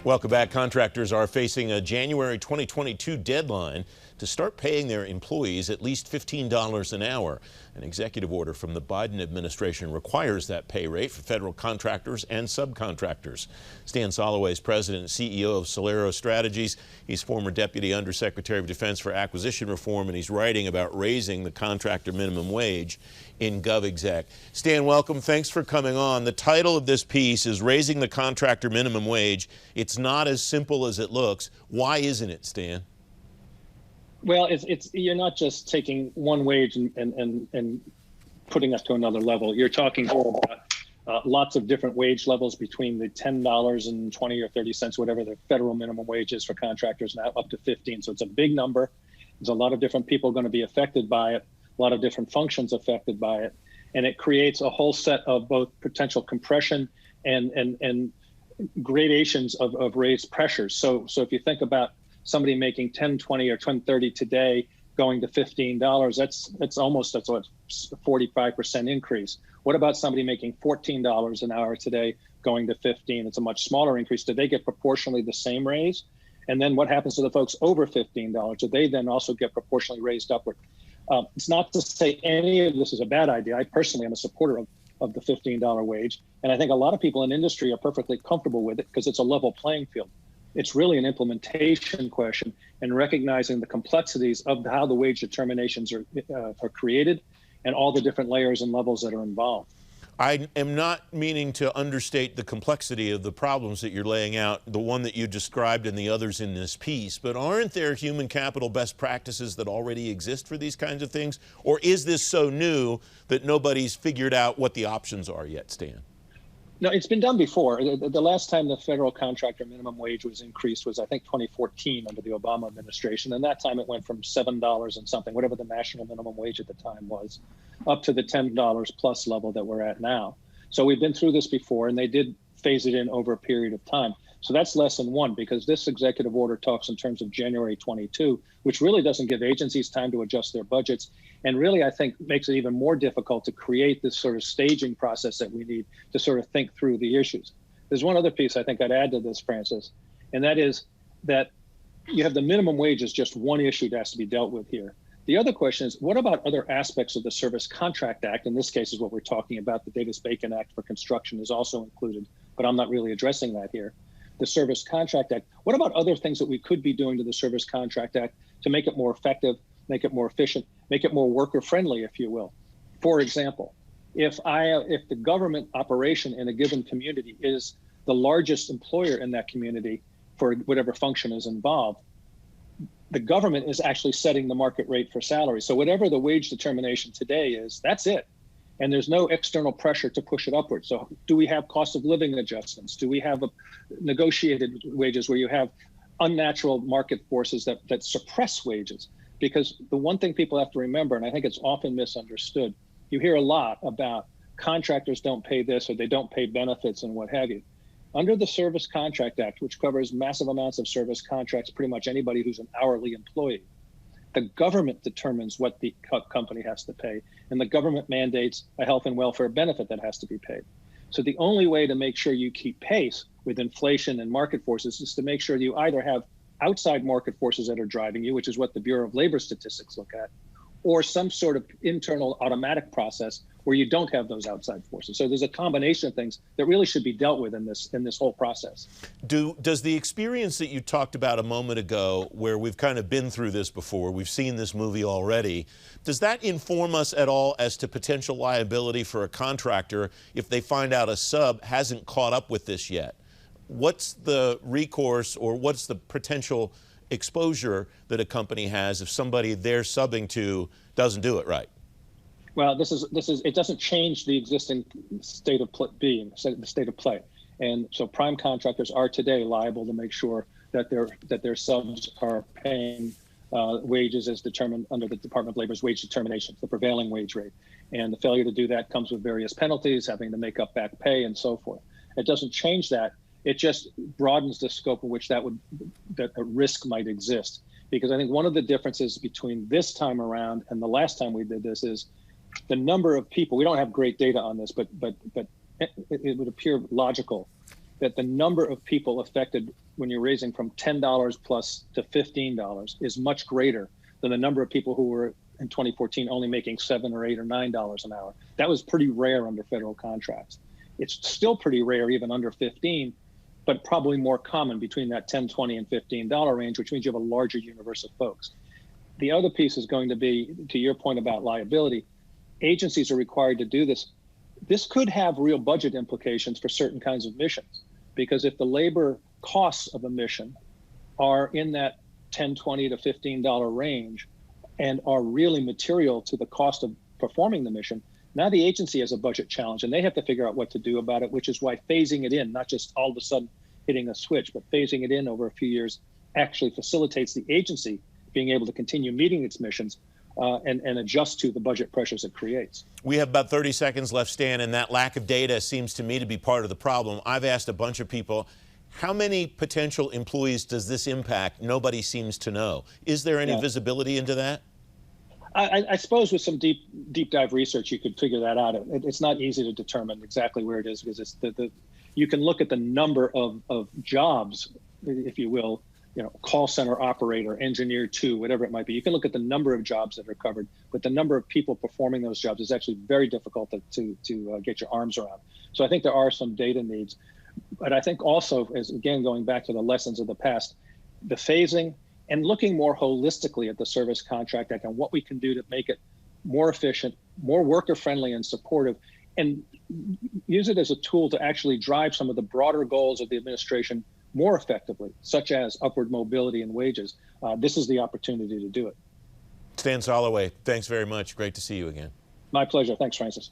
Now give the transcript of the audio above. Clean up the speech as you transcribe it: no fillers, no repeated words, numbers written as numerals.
Welcome back. Contractors are facing a January 2022 deadline to start paying their employees at least $15 an hour. An executive order from the Biden administration requires that pay rate for federal contractors and subcontractors. Stan Soloway is president and CEO of Celero Strategies. He's former Deputy Undersecretary of Defense for Acquisition Reform, and he's writing about raising the contractor minimum wage in GovExec. Stan, welcome. Thanks for coming on. The title of this piece is Raising the Contractor Minimum Wage. It's not as simple as it looks. Why isn't it, Stan? Well, it's you're not just taking one wage and putting us to another level. You're talking about lots of different wage levels between the $10 and 20 or 30 cents, whatever the federal minimum wage is for contractors, now up to 15. So it's a big number. There's a lot of different people going to be affected by it, a lot of different functions affected by it. And it creates a whole set of both potential compression and gradations of raised pressures. So if you think about somebody making 10, 20, or 30 today going to $15, that's a 45% increase. What about somebody making $14 an hour today going to 15? It's a much smaller increase. Do they get proportionally the same raise? And then what happens to the folks over $15? Do they then also get proportionally raised upward? It's not to say any of this is a bad idea. I personally am a supporter of the $15 wage. And I think a lot of people in industry are perfectly comfortable with it because it's a level playing field. It's really an implementation question and recognizing the complexities of how the wage determinations are created and all the different layers and levels that are involved. I am not meaning to understate the complexity of the problems that you're laying out, the one that you described and the others in this piece, but aren't there human capital best practices that already exist for these kinds of things? Or is this so new that nobody's figured out what the options are yet, Stan? No, it's been done before. The last time the federal contractor minimum wage was increased was, I think, 2014 under the Obama administration. And that time it went from $7 and something, whatever the national minimum wage at the time was, up to the $10 plus level that we're at now. So we've been through this before, and they did phase it in over a period of time. So that's lesson one, because this executive order talks in terms of January 22, which really doesn't give agencies time to adjust their budgets. And really, I think, makes it even more difficult to create this sort of staging process that we need to sort of think through the issues. There's one other piece I think I'd add to this, Francis, and that is that you have the minimum wage as just one issue that has to be dealt with here. The other question is, what about other aspects of the Service Contract Act? In this case is what we're talking about. The Davis-Bacon Act for construction is also included, but I'm not really addressing that here. The Service Contract Act. What about other things that we could be doing to the Service Contract Act to make it more effective, make it more efficient, make it more worker-friendly, if you will? For example, if the government operation in a given community is the largest employer in that community for whatever function is involved, the government is actually setting the market rate for salary. So whatever the wage determination today is, that's it. And there's no external pressure to push it upward. So do we have cost of living adjustments? Do we have negotiated wages where you have unnatural market forces that suppress wages? Because the one thing people have to remember, and I think it's often misunderstood, you hear a lot about contractors don't pay this or they don't pay benefits and what have you. Under the Service Contract Act, which covers massive amounts of service contracts, pretty much anybody who's an hourly employee, the government determines what the company has to pay, and the government mandates a health and welfare benefit that has to be paid. So the only way to make sure you keep pace with inflation and market forces is to make sure you either have outside market forces that are driving you, which is what the Bureau of Labor Statistics look at, or some sort of internal automatic process where you don't have those outside forces. So there's a combination of things that really should be dealt with in this whole process. Does the experience that you talked about a moment ago, where we've kind of been through this before, we've seen this movie already, does that inform us at all as to potential liability for a contractor if they find out a sub hasn't caught up with this yet? What's the recourse, or what's the potential exposure that a company has if somebody they're subbing to doesn't do it right? Well, it doesn't change the existing state of play. And so prime contractors are today liable to make sure that their subs are paying wages as determined under the Department of Labor's wage determinations, the prevailing wage rate. And the failure to do that comes with various penalties, having to make up back pay and so forth. It doesn't change that. It just broadens the scope of which that a risk might exist. Because I think one of the differences between this time around and the last time we did this is the number of people. We don't have great data on this, but it would appear logical that the number of people affected when you're raising from $10 plus to $15 is much greater than the number of people who were in 2014 only making $7 or $8 or $9 an hour. That was pretty rare under federal contracts. It's still pretty rare even under 15, but probably more common between that 10, 20, and $15 range, which means you have a larger universe of folks. The other piece is going to be, to your point about liability, agencies are required to do this. This could have real budget implications for certain kinds of missions, because if the labor costs of a mission are in that $10, $20 to $15 range and are really material to the cost of performing the mission, now the agency has a budget challenge and they have to figure out what to do about it, which is why phasing it in, not just all of a sudden hitting a switch, but phasing it in over a few years actually facilitates the agency being able to continue meeting its missions and adjust to the budget pressures it creates. We have about 30 seconds left, Stan, and that lack of data seems to me to be part of the problem. I've asked a bunch of people, how many potential employees does this impact? Nobody seems to know. Is there any visibility into that? I suppose with some deep dive research, you could figure that out. It's not easy to determine exactly where it is, because it's you can look at the number of jobs, if you will, call center operator, engineer 2, whatever it might be. You can look at the number of jobs that are covered, but the number of people performing those jobs is actually very difficult to get your arms around. So I think there are some data needs. But I think also, as again, going back to the lessons of the past, the phasing and looking more holistically at the Service Contract Act and what we can do to make it more efficient, more worker-friendly and supportive, and use it as a tool to actually drive some of the broader goals of the administration more effectively, such as upward mobility and wages. This is the opportunity to do it. Stan Soloway, thanks very much. Great to see you again. My pleasure. Thanks, Francis.